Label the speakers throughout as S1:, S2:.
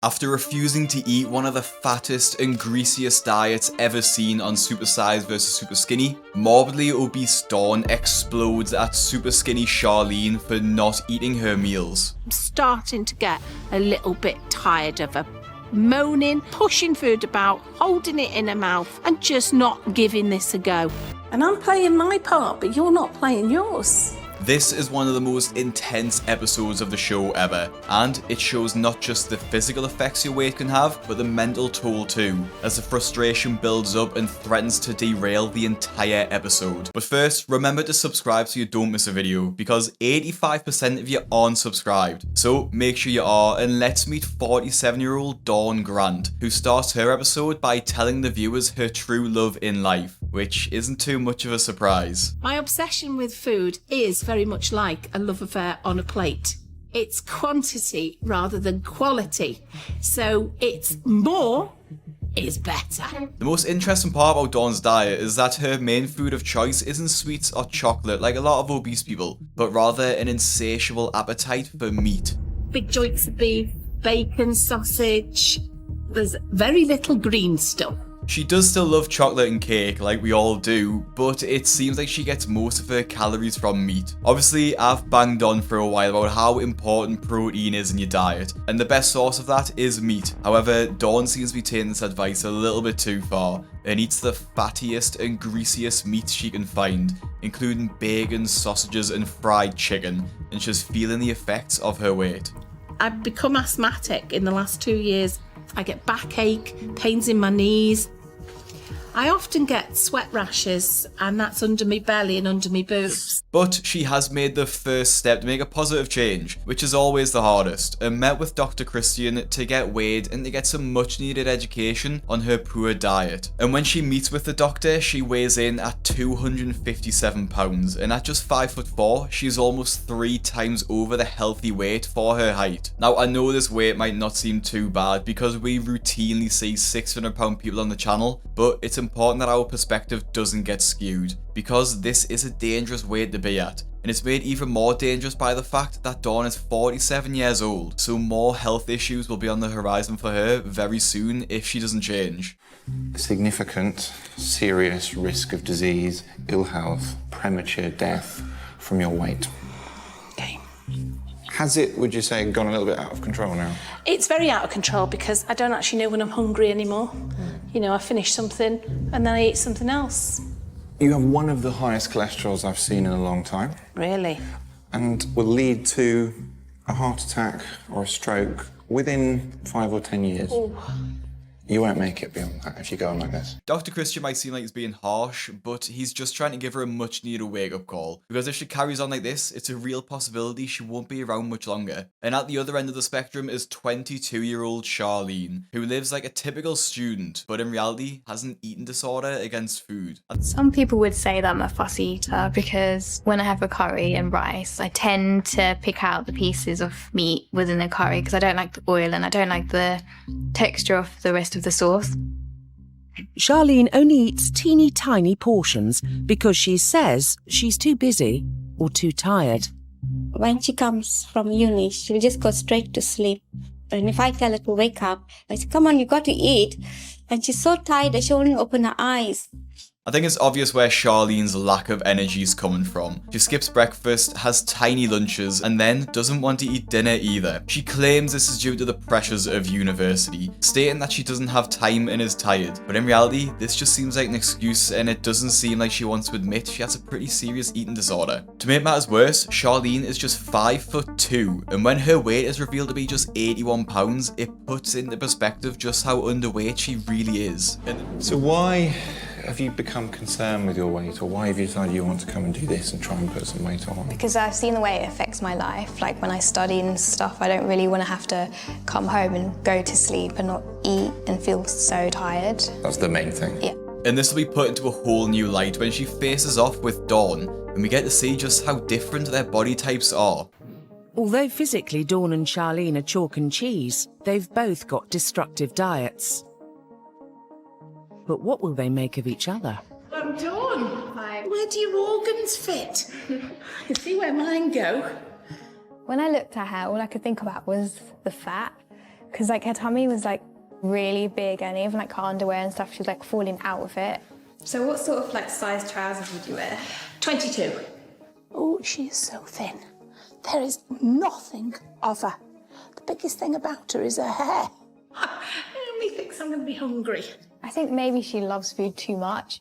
S1: After refusing to eat one of the fattest and greasiest diets ever seen on Supersize vs Superskinny, morbidly obese Dawn explodes at Superskinny Charlene for not eating her meals.
S2: I'm starting to get a little bit tired of her moaning, pushing food about, holding it in her mouth and just not giving this a go.
S3: And I'm playing my part, but you're not playing yours.
S1: This is one of the most intense episodes of the show ever, and it shows not just the physical effects your weight can have, but the mental toll too, as the frustration builds up and threatens to derail the entire episode. But first, remember to subscribe so you don't miss a video, because 85% of you aren't subscribed. So make sure you are, and let's meet 47-year-old Dawn Grant, who starts her episode by telling the viewers her true love in life, which isn't too much of a surprise.
S2: My obsession with food is very much like a love affair on a plate. It's quantity rather than quality. So it's more is better.
S1: The most interesting part about Dawn's diet is that her main food of choice isn't sweets or chocolate like a lot of obese people, but rather an insatiable appetite for meat.
S2: Big joints of beef, bacon, sausage. There's very little green stuff.
S1: She does still love chocolate and cake, like we all do, but it seems like she gets most of her calories from meat. Obviously, I've banged on for a while about how important protein is in your diet, and the best source of that is meat. However, Dawn seems to be taking this advice a little bit too far, and eats the fattiest and greasiest meat she can find, including bacon, sausages, and fried chicken, and she's feeling the effects of her weight.
S2: I've become asthmatic in the last 2 years. I get backache, pains in my knees. I often get sweat rashes, and that's under my belly and under my boobs.
S1: But she has made the first step to make a positive change, which is always the hardest, and met with Dr. Christian to get weighed and to get some much needed education on her poor diet. And when she meets with the doctor, she weighs in at 257 pounds, and at just 5'4", she's almost 3 times over the healthy weight for her height. Now, I know this weight might not seem too bad because we routinely see 600-pound people on the channel, but it's important that our perspective doesn't get skewed, because this is a dangerous weight to be at, and it's made even more dangerous by the fact that Dawn is 47 years old, so more health issues will be on the horizon for her very soon if she doesn't change.
S4: Significant, serious risk of disease, ill health, premature death from your weight.
S3: Okay.
S4: Has it, would you say, gone a little bit out of control now?
S3: It's very out of control because I don't actually know when I'm hungry anymore. You know, I finish something and then I eat something else.
S4: You have one of the highest cholesterols I've seen in a long time.
S3: Really?
S4: And will lead to a heart attack or a stroke within 5 or 10 years.
S3: Ooh.
S4: You won't make it beyond that if you go on like this.
S1: Dr. Christian might seem like he's being harsh, but he's just trying to give her a much needed wake-up call, because if she carries on like this, it's a real possibility she won't be around much longer. And at the other end of the spectrum is 22-year-old Charlene, who lives like a typical student, but in reality has an eating disorder against food.
S5: Some people would say that I'm a fussy eater because when I have a curry and rice, I tend to pick out the pieces of meat within the curry because I don't like the oil and I don't like the texture of the rest of the sauce.
S6: Charlene only eats teeny tiny portions because she says she's too busy or too tired.
S7: When she comes from uni, she'll just go straight to sleep. And if I tell her to wake up, I say, come on, you got to eat. And she's so tired that she won't open her eyes.
S1: I think it's obvious where Charlene's lack of energy is coming from. She skips breakfast, has tiny lunches, and then doesn't want to eat dinner either. She claims this is due to the pressures of university, stating that she doesn't have time and is tired. But in reality, this just seems like an excuse, and it doesn't seem like she wants to admit she has a pretty serious eating disorder. To make matters worse, Charlene is just 5'2", and when her weight is revealed to be just 81 pounds, it puts into perspective just how underweight she really is.
S4: So why have you become concerned with your weight, or why have you decided you want to come and do this and try and put some weight on?
S8: Because I've seen the way it affects my life. Like when I study and stuff, I don't really want to have to come home and go to sleep and not eat and feel so tired.
S4: That's the main thing.
S8: Yeah.
S1: And this will be put into a whole new light when she faces off with Dawn, and we get to see just how different their body types are.
S6: Although physically Dawn and Charlene are chalk and cheese, they've both got destructive diets. But what will they make of each other?
S2: I'm Dawn. Where do your organs fit? You see where mine go?
S8: When I looked at her, all I could think about was the fat. because like her tummy was like really big, and even like her underwear and stuff, she was like falling out of it.
S9: So what sort of like size trousers would you wear?
S2: 22.
S3: Oh, she is so thin. There is nothing of her. The biggest thing about her is her hair.
S2: Methinks I'm going to be hungry.
S8: I think maybe she loves food too much.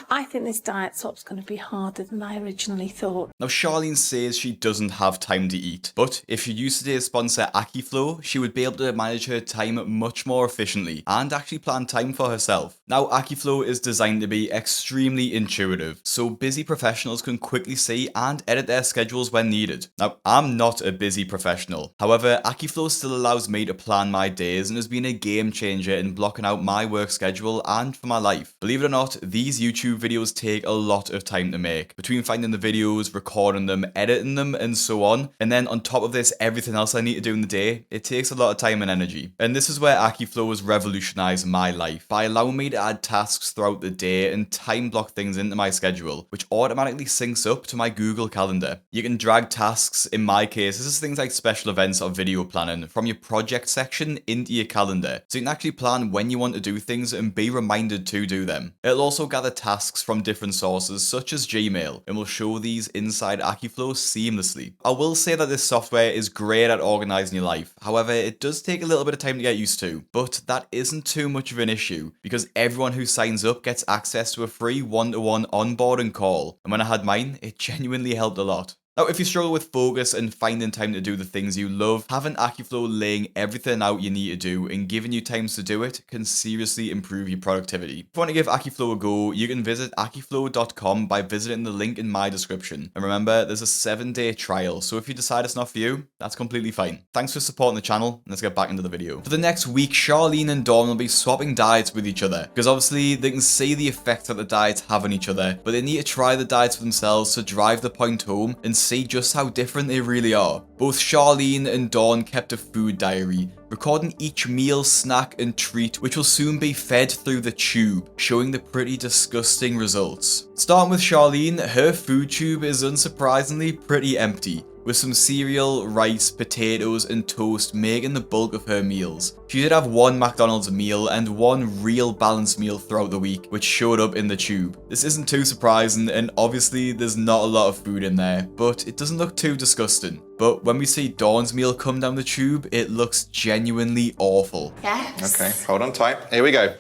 S3: I think this diet swap's going to be harder than I originally thought.
S1: Now, Charlene says she doesn't have time to eat, but if she used today's sponsor AkiFlow, she would be able to manage her time much more efficiently and actually plan time for herself. Now, AkiFlow is designed to be extremely intuitive, so busy professionals can quickly see and edit their schedules when needed. Now, I'm not a busy professional. However, AkiFlow still allows me to plan my days and has been a game changer in blocking out my work schedule and for my life. Believe it or not, these YouTube videos take a lot of time to make, between finding the videos, recording them, editing them, and so on. And then on top of this, everything else I need to do in the day, it takes a lot of time and energy. And this is where AkiFlow has revolutionized my life by allowing me to add tasks throughout the day and time block things into my schedule, which automatically syncs up to my Google Calendar. You can drag tasks, in my case, this is things like special events or video planning, from your project section into your calendar, so you can actually plan when you want to do things and be reminded to do them. It'll also gather tasks from different sources such as Gmail, and will show these inside AkiFlow seamlessly. I will say that this software is great at organizing your life, however it does take a little bit of time to get used to, but that isn't too much of an issue because everyone who signs up gets access to a free one-to-one onboarding call, and when I had mine, it genuinely helped a lot. Now, if you struggle with focus and finding time to do the things you love, having AkiFlow laying everything out you need to do and giving you times to do it can seriously improve your productivity. If you want to give AkiFlow a go, you can visit akiflow.com by visiting the link in my description. And remember, there's a 7-day trial, so if you decide it's not for you, that's completely fine. Thanks for supporting the channel, and let's get back into the video. For the next week, Charlene and Dawn will be swapping diets with each other, because obviously they can see the effect that the diets have on each other, but they need to try the diets for themselves to drive the point home and see just how different they really are. Both Charlene and Dawn kept a food diary, recording each meal, snack and treat, which will soon be fed through the tube, showing the pretty disgusting results. Starting with Charlene, her food tube is unsurprisingly pretty empty, with some cereal, rice, potatoes and toast making the bulk of her meals. She did have one McDonald's meal and one real balanced meal throughout the week, which showed up in the tube. This isn't too surprising, and obviously there's not a lot of food in there, but it doesn't look too disgusting. But when we see Dawn's meal come down the tube, it looks genuinely awful.
S2: Yes.
S4: Okay, hold on tight. Here we go.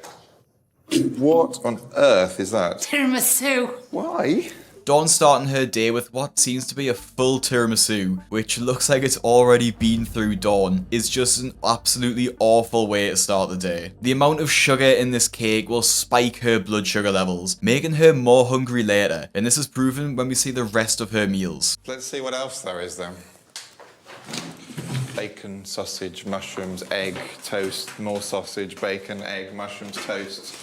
S4: What on earth is that?
S2: Tiramisu.
S4: Why?
S1: Dawn's starting her day with what seems to be a full tiramisu, which looks like it's already been through Dawn, is just an absolutely awful way to start the day. The amount of sugar in this cake will spike her blood sugar levels, making her more hungry later, and this is proven when we see the rest of her meals.
S4: Let's see what else there is then. Bacon, sausage, mushrooms, egg, toast, more sausage, bacon, egg, mushrooms, toast.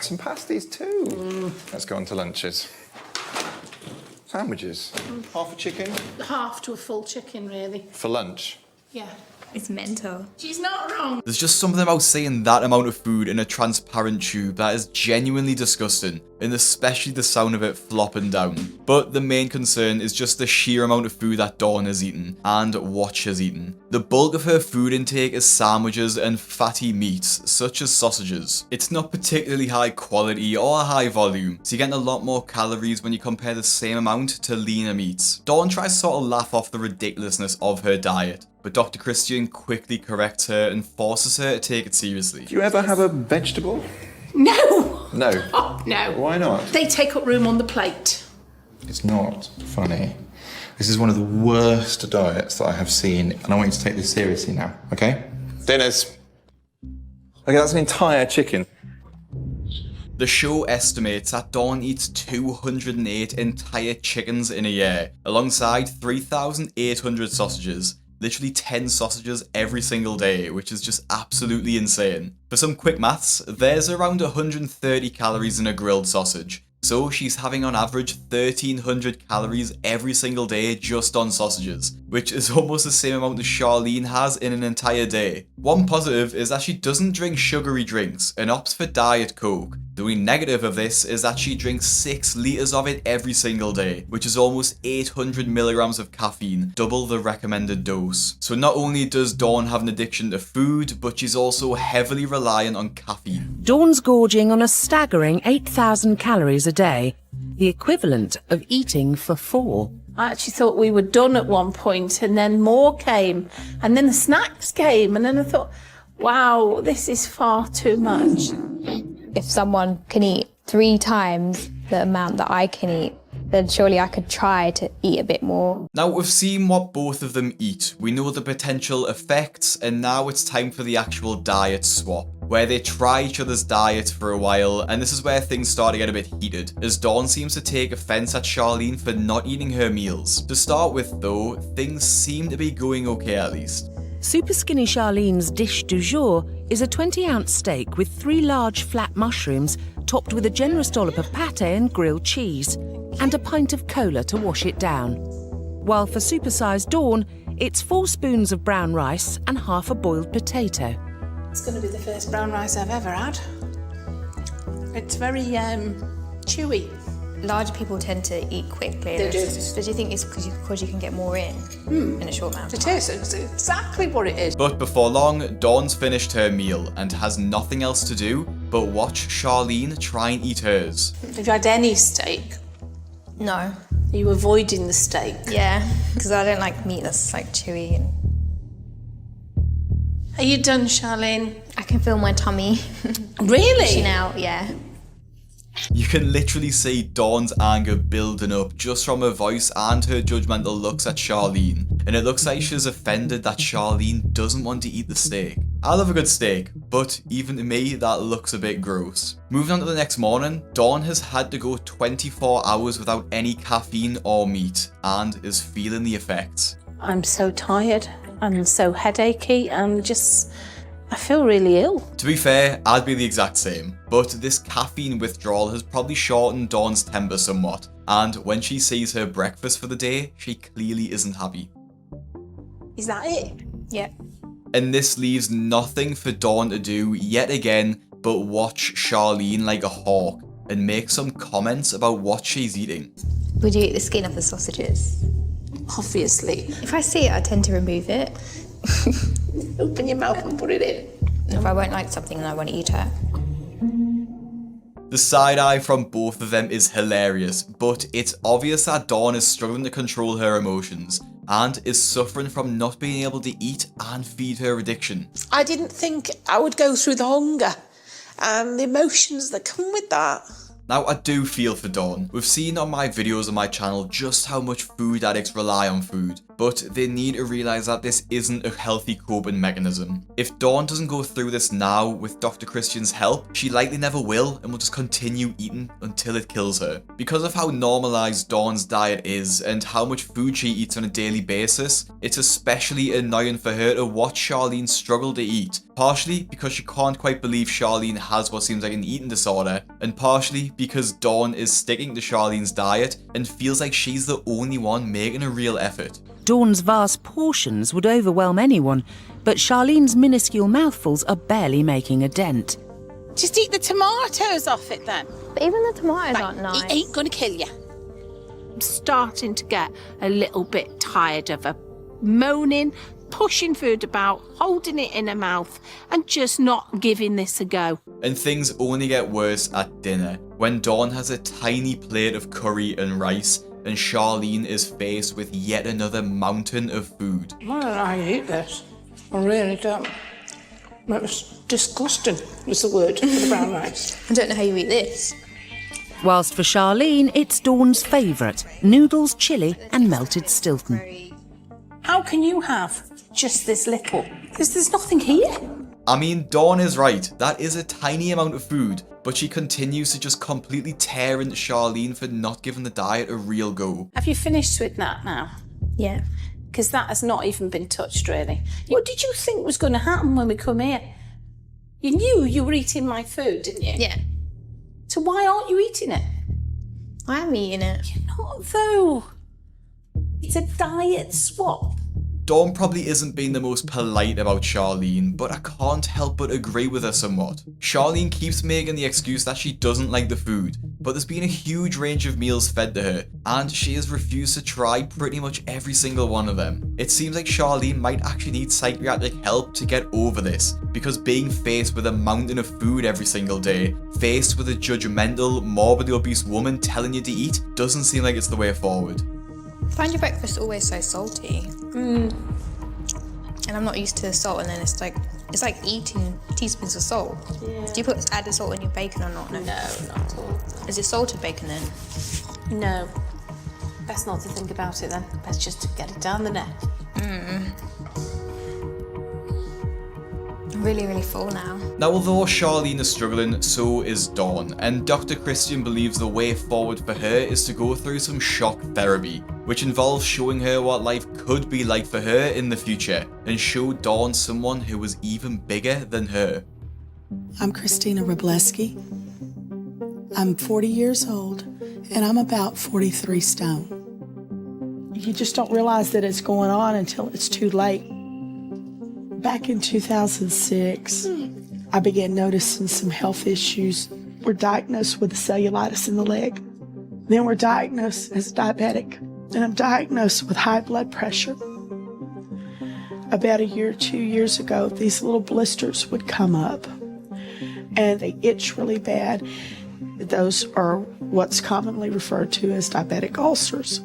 S4: Some pasties too. Let's go on to lunches. Sandwiches. Half a chicken.
S2: Half to a full chicken, really.
S4: For lunch.
S2: Yeah.
S9: It's mental.
S2: She's not wrong.
S1: There's just something about seeing that amount of food in a transparent tube that is genuinely disgusting, and especially the sound of it flopping down. But the main concern is just the sheer amount of food that Dawn has eaten, and Watch has eaten. The bulk of her food intake is sandwiches and fatty meats, such as sausages. It's not particularly high quality or high volume, so you're getting a lot more calories when you compare the same amount to leaner meats. Dawn tries to sort of laugh off the ridiculousness of her diet, but Dr. Christian quickly corrects her and forces her to take it seriously.
S4: Do you ever have a vegetable?
S2: No.
S4: No.
S2: Oh, no.
S4: Why not?
S2: They take up room on the plate.
S4: It's not funny. This is one of the worst diets that I have seen, and I want you to take this seriously now, okay? Dinners. Okay, that's an entire chicken.
S1: The show estimates that Dawn eats 208 entire chickens in a year, alongside 3,800 sausages. Literally 10 sausages every single day, which is just absolutely insane. For some quick maths, there's around 130 calories in a grilled sausage. So she's having on average 1,300 calories every single day just on sausages, which is almost the same amount as Charlene has in an entire day. One positive is that she doesn't drink sugary drinks and opts for Diet Coke, The only negative of this is that she drinks 6 litres of it every single day, which is almost 800 milligrams of caffeine, double the recommended dose. So not only does Dawn have an addiction to food, but she's also heavily reliant on caffeine.
S6: Dawn's gorging on a staggering 8,000 calories a day, the equivalent of eating for 4.
S2: I actually thought we were done at one point, and then more came, and then the snacks came, and then I thought, wow, this is far too much.
S8: If someone can eat 3 times the amount that I can eat, then surely I could try to eat a bit more.
S1: Now we've seen what both of them eat, we know the potential effects, and now it's time for the actual diet swap, where they try each other's diets for a while, and this is where things start to get a bit heated, as Dawn seems to take offense at Charlene for not eating her meals. To start with though, things seem to be going okay at least.
S6: Superskinny Charlene's dish du jour is a 20-ounce steak with 3 large flat mushrooms topped with a generous dollop of pate and grilled cheese, and a pint of cola to wash it down. While for Supersize Dawn, it's 4 spoons of brown rice and half a boiled potato.
S2: It's going to be the first brown rice I've ever had. It's very chewy.
S8: Larger people tend to eat quickly.
S2: They do.
S8: Do you think it's because you can get more in a short amount of
S2: It
S8: time?
S2: is, it's exactly what it is.
S1: But before long, Dawn's finished her meal and has nothing else to do but watch Charlene try and eat hers.
S2: Have you had any steak?
S8: No.
S2: Are you avoiding the steak?
S8: Yeah, because I don't like meat that's like chewy. And
S2: Are you done, Charlene?
S8: I can feel my tummy
S2: Really?
S8: pushing out, yeah.
S1: You can literally see Dawn's anger building up just from her voice and her judgmental looks at Charlene. And it looks like she's offended that Charlene doesn't want to eat the steak. I love a good steak, but even to me, that looks a bit gross. Moving on to the next morning, Dawn has had to go 24 hours without any caffeine or meat and is feeling the effects.
S2: I'm so tired and so headachy and just, I feel really ill.
S1: To be fair, I'd be the exact same, but this caffeine withdrawal has probably shortened Dawn's temper somewhat, and when she sees her breakfast for the day, she clearly isn't happy.
S2: Is that it?
S8: Yeah.
S1: And this leaves nothing for Dawn to do yet again but watch Charlene like a hawk and make some comments about what she's eating.
S8: Would you eat the skin of the sausages?
S2: Obviously.
S8: If I see it, I tend to remove it.
S2: Open your mouth and put it in.
S8: If I won't like something, then I won't eat it.
S1: The side eye from both of them is hilarious, but it's obvious that Dawn is struggling to control her emotions and is suffering from not being able to eat and feed her addiction.
S10: I didn't think I would go through the hunger and the emotions that come with that.
S1: Now, I do feel for Dawn. We've seen on my videos on my channel just how much food addicts rely on food, but they need to realise that this isn't a healthy coping mechanism. If Dawn doesn't go through this now with Dr. Christian's help, she likely never will and will just continue eating until it kills her. Because of how normalised Dawn's diet is and how much food she eats on a daily basis, it's especially annoying for her to watch Charlene struggle to eat. Partially because she can't quite believe Charlene has what seems like an eating disorder, and partially because Dawn is sticking to Charlene's diet and feels like she's the only one making a real effort.
S6: Dawn's vast portions would overwhelm anyone, but Charlene's minuscule mouthfuls are barely making a dent.
S10: Just eat the tomatoes off it then.
S8: But even the tomatoes aren't nice.
S10: It ain't gonna kill you.
S2: I'm starting to get a little bit tired of her moaning, pushing food about, holding it in her mouth, and just not giving this a go.
S1: And things only get worse at dinner, when Dawn has a tiny plate of curry and rice, and Charlene is faced with yet another mountain of food.
S10: I don't know how you eat this. I really don't. It's disgusting, was the word for the brown rice.
S8: I don't know how you eat this.
S6: Whilst for Charlene, it's Dawn's favourite, noodles, chilli and melted Stilton.
S2: How can you have just this little? Because there's nothing here.
S1: I mean, Dawn is right, that is a tiny amount of food, but she continues to just completely tear into Charlene for not giving the diet a real go.
S2: Have you finished with that now?
S8: Yeah.
S2: Because that has not even been touched, really. What did you think was going to happen when we come here? You knew you were eating my food, didn't you?
S8: Yeah.
S2: So why aren't you eating it?
S8: I am eating it.
S2: You're not, though. It's a diet swap.
S1: Dawn probably isn't being the most polite about Charlene, but I can't help but agree with her somewhat. Charlene keeps making the excuse that she doesn't like the food, but there's been a huge range of meals fed to her, and she has refused to try pretty much every single one of them. It seems like Charlene might actually need psychiatric help to get over this, because being faced with a mountain of food every single day, faced with a judgmental, morbidly obese woman telling you to eat, doesn't seem like it's the way forward.
S8: I find your breakfast always so salty. And I'm not used to the salt, and then it's like eating teaspoons of salt. Yeah. Do you add the salt in your bacon or not? No,
S10: not at all.
S8: Is it salted bacon then?
S10: No. Best not to think about it then. Best just to get it down the neck.
S8: I'm really, really full now.
S1: Now, although Charlene is struggling, so is Dawn, and Dr. Christian believes the way forward for her is to go through some shock therapy, which involves showing her what life could be like for her in the future, and show Dawn someone who is even bigger than her.
S11: I'm Christina Robleski. I'm 40 years old, and I'm about 43 stone. You just don't realize that it's going on until it's too late. Back in 2006, I began noticing some health issues. We're diagnosed with cellulitis in the leg. Then we're diagnosed as diabetic, and I'm diagnosed with high blood pressure. About a year or 2 years ago, these little blisters would come up, and they itch really bad. Those are what's commonly referred to as diabetic ulcers.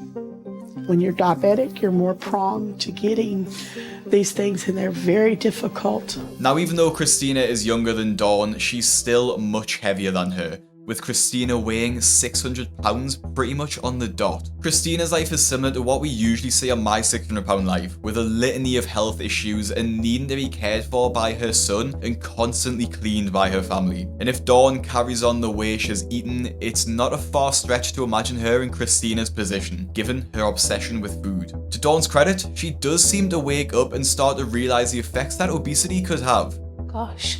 S11: When you're diabetic, you're more prone to getting these things, and they're very difficult.
S1: Now, even though Christina is younger than Dawn, she's still much heavier than her, with Christina weighing 600 pounds pretty much on the dot. Christina's life is similar to what we usually see on my 600 pound life, with a litany of health issues and needing to be cared for by her son and constantly cleaned by her family. And if Dawn carries on the way she's eaten, it's not a far stretch to imagine her in Christina's position, given her obsession with food. To Dawn's credit, she does seem to wake up and start to realise the effects that obesity could have.
S2: Gosh,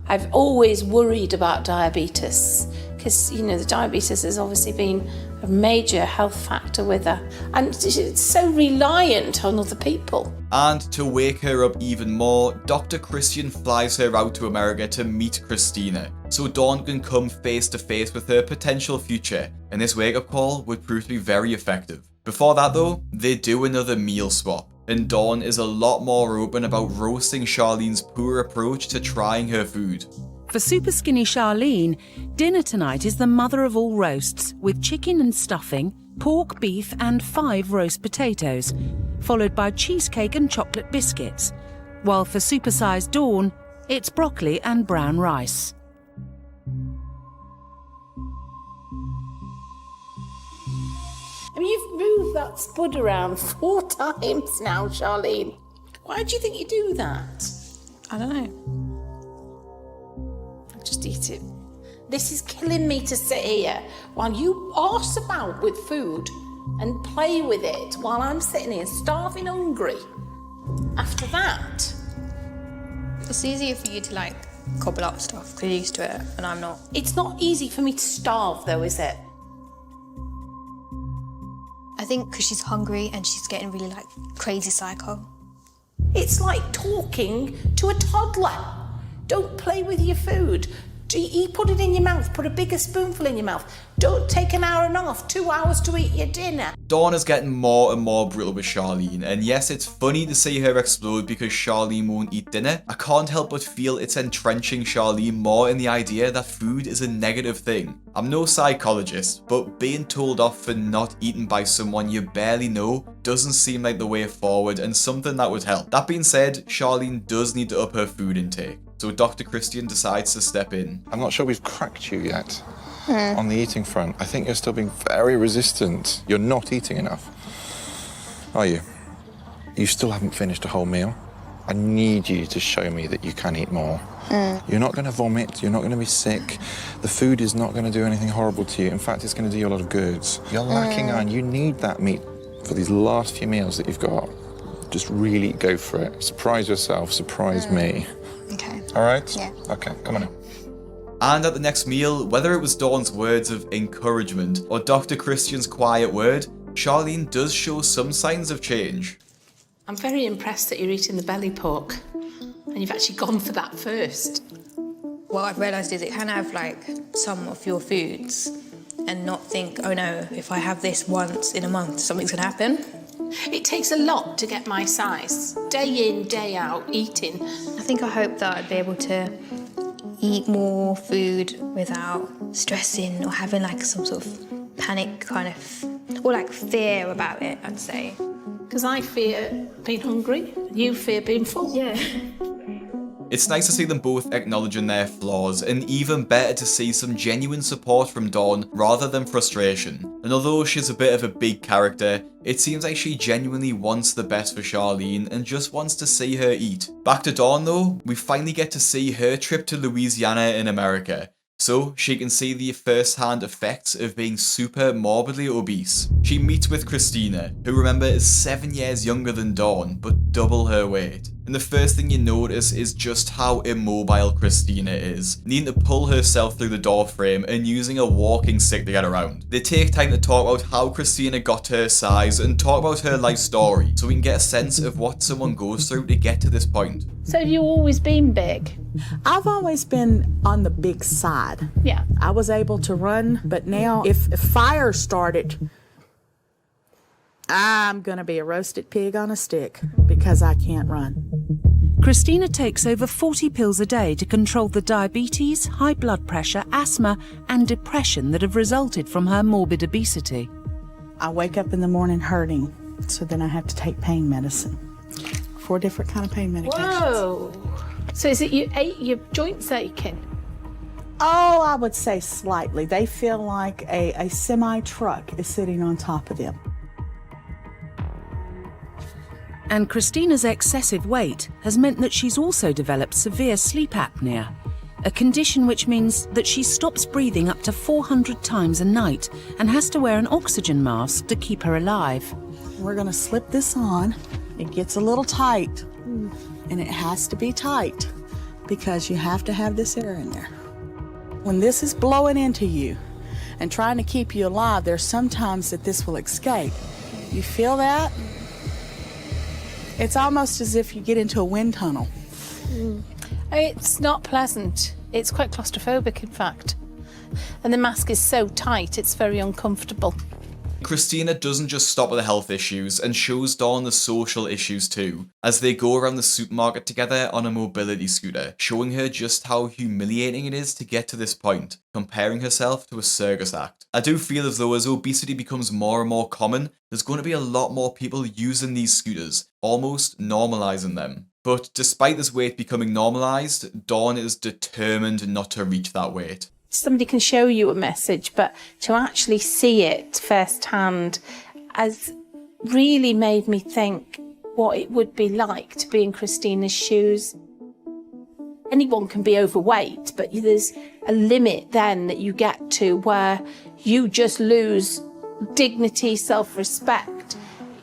S2: I've always worried about diabetes because, the diabetes has obviously been a major health factor with her, and it's so reliant on other people.
S1: And to wake her up even more, Dr. Christian flies her out to America to meet Christina, so Dawn can come face to face with her potential future, and this wake-up call would prove to be very effective. Before that though, they do another meal swap, and Dawn is a lot more open about roasting Charlene's poor approach to trying her food.
S6: For Superskinny Charlene, dinner tonight is the mother of all roasts, with chicken and stuffing, pork, beef and 5 roast potatoes, followed by cheesecake and chocolate biscuits. While for Supersize Dawn, it's broccoli and brown rice.
S2: I mean, you've moved that spud around 4 times now, Charlene. Why do you think you do that?
S8: I don't know.
S2: Just eat it. This is killing me to sit here while you arse about with food and play with it while I'm sitting here starving hungry. After that.
S8: It's easier for you to cobble up stuff because you're used to it and I'm not.
S2: It's not easy for me to starve though, is it?
S8: I think because she's hungry and she's getting really crazy psycho.
S2: It's like talking to a toddler. Don't play with your food. You put it in your mouth, put a bigger spoonful in your mouth. Don't take an hour and a half, 2 hours to eat your dinner.
S1: Dawn is getting more and more brutal with Charlene, and yes, it's funny to see her explode because Charlene won't eat dinner. I can't help but feel it's entrenching Charlene more in the idea that food is a negative thing. I'm no psychologist, but being told off for not eating by someone you barely know doesn't seem like the way forward and something that would help. That being said, Charlene does need to up her food intake, so Dr. Christian decides to step in.
S4: I'm not sure we've cracked you yet on the eating front. I think you're still being very resistant. You're not eating enough, are you? You still haven't finished a whole meal. I need you to show me that you can eat more. You're not going to vomit, you're not going to be sick. The food is not going to do anything horrible to you. In fact, it's going to do you a lot of good. You're lacking iron. You need that meat for these last few meals that you've got. Just really go for it. Surprise yourself, surprise me.
S8: Okay.
S4: All right?
S8: Yeah.
S4: Okay, come on in.
S1: And at the next meal, whether it was Dawn's words of encouragement or Dr. Christian's quiet word, Charlene does show some signs of change.
S2: I'm very impressed that you're eating the belly pork and you've actually gone for that first.
S8: What I've realised is it can have like some of your foods and not think, oh no, if I have this once in a month, something's gonna happen.
S2: It takes a lot to get my size. Day in, day out, eating.
S8: I hope that I'd be able to eat more food without stressing or having like some sort of panic kind of, or like fear about it, I'd say.
S2: Because I fear being hungry, you fear being full.
S8: Yeah.
S1: It's nice to see them both acknowledging their flaws, and even better to see some genuine support from Dawn rather than frustration. And although she's a bit of a big character, it seems like she genuinely wants the best for Charlene and just wants to see her eat. Back to Dawn though, we finally get to see her trip to Louisiana in America, so she can see the first-hand effects of being super morbidly obese. She meets with Christina, who remember is 7 years younger than Dawn, but double her weight. And the first thing you notice is just how immobile Christina is, needing to pull herself through the door frame and using a walking stick to get around. They take time to talk about how Christina got to her size and talk about her life story, so we can get a sense of what someone goes through to get to this point.
S2: So have you always been big?
S11: I've always been on the big side.
S2: Yeah.
S11: I was able to run, but now if fire started, I'm gonna be a roasted pig on a stick because I can't run.
S6: Christina takes over 40 pills a day to control the diabetes, high blood pressure, asthma, and depression that have resulted from her morbid obesity.
S11: I wake up in the morning hurting, so then I have to take pain medicine. 4 different kind of pain medications.
S2: Whoa! So is it your joints aching?
S11: Oh, I would say slightly. They feel like a semi-truck is sitting on top of them.
S6: And Christina's excessive weight has meant that she's also developed severe sleep apnea, a condition which means that she stops breathing up to 400 times a night and has to wear an oxygen mask to keep her alive.
S11: We're gonna slip this on. It gets a little tight, and it has to be tight because you have to have this air in there. When this is blowing into you and trying to keep you alive, there's sometimes that this will escape. You feel that? It's almost as if you get into a wind tunnel.
S2: It's not pleasant. It's quite claustrophobic, in fact. And the mask is so tight, it's very uncomfortable.
S1: Christina doesn't just stop at the health issues and shows Dawn the social issues too, as they go around the supermarket together on a mobility scooter, showing her just how humiliating it is to get to this point, comparing herself to a circus act. I do feel as though as obesity becomes more and more common, there's going to be a lot more people using these scooters, almost normalising them. But despite this weight becoming normalised, Dawn is determined not to reach that weight.
S2: Somebody can show you a message, but to actually see it firsthand has really made me think what it would be like to be in Christina's shoes. Anyone can be overweight, but there's a limit then that you get to where you just lose dignity, self-respect.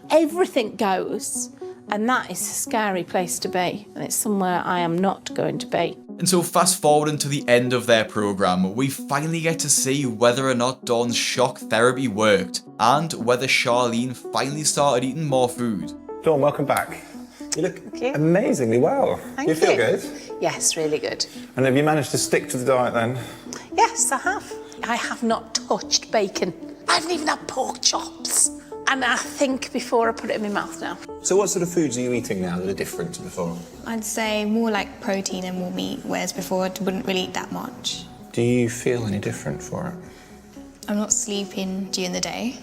S2: Everything goes, and that is a scary place to be, and it's somewhere I am not going to be.
S1: And so fast forwarding to the end of their programme, we finally get to see whether or not Dawn's shock therapy worked, and whether Charlene finally started eating more food.
S12: Dawn, welcome back. You look amazingly well.
S2: Thank
S12: you feel
S2: you.
S12: good?
S2: Yes, really good.
S12: And have you managed to stick to the diet then?
S2: Yes, I have. I have not touched bacon. I haven't even had pork chops. And I think before I put it in my mouth now.
S12: So what sort of foods are you eating now that are different to before?
S8: I'd say more like protein and more meat, whereas before I wouldn't really eat that much.
S12: Do you feel any different for it?
S8: I'm not sleeping during the day,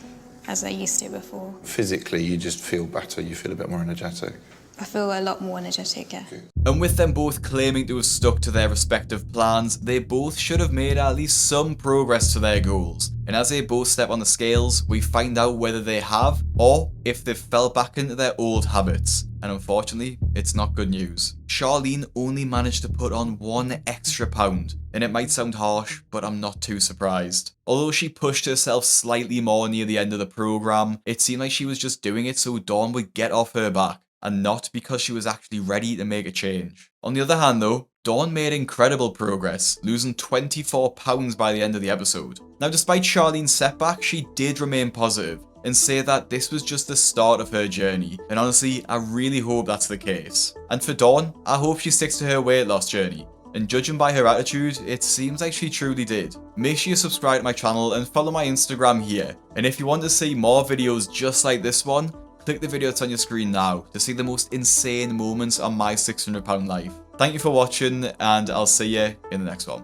S8: as I used to before.
S4: Physically, you just feel better, you feel a bit more energetic.
S8: I feel a lot more energetic, yeah.
S1: And with them both claiming to have stuck to their respective plans, they both should have made at least some progress to their goals. And as they both step on the scales, we find out whether they have, or if they've fell back into their old habits. And unfortunately, it's not good news. Charlene only managed to put on 1 extra pound, and it might sound harsh, but I'm not too surprised. Although she pushed herself slightly more near the end of the programme, it seemed like she was just doing it so Dawn would get off her back, and not because she was actually ready to make a change. On the other hand though, Dawn made incredible progress, losing 24 pounds by the end of the episode. Now despite Charlene's setback, she did remain positive, and say that this was just the start of her journey, and honestly, I really hope that's the case. And for Dawn, I hope she sticks to her weight loss journey, and judging by her attitude, it seems like she truly did. Make sure you subscribe to my channel and follow my Instagram here, and if you want to see more videos just like this one, click the video that's on your screen now to see the most insane moments on my 600 pound life. Thank you for watching, and I'll see you in the next one.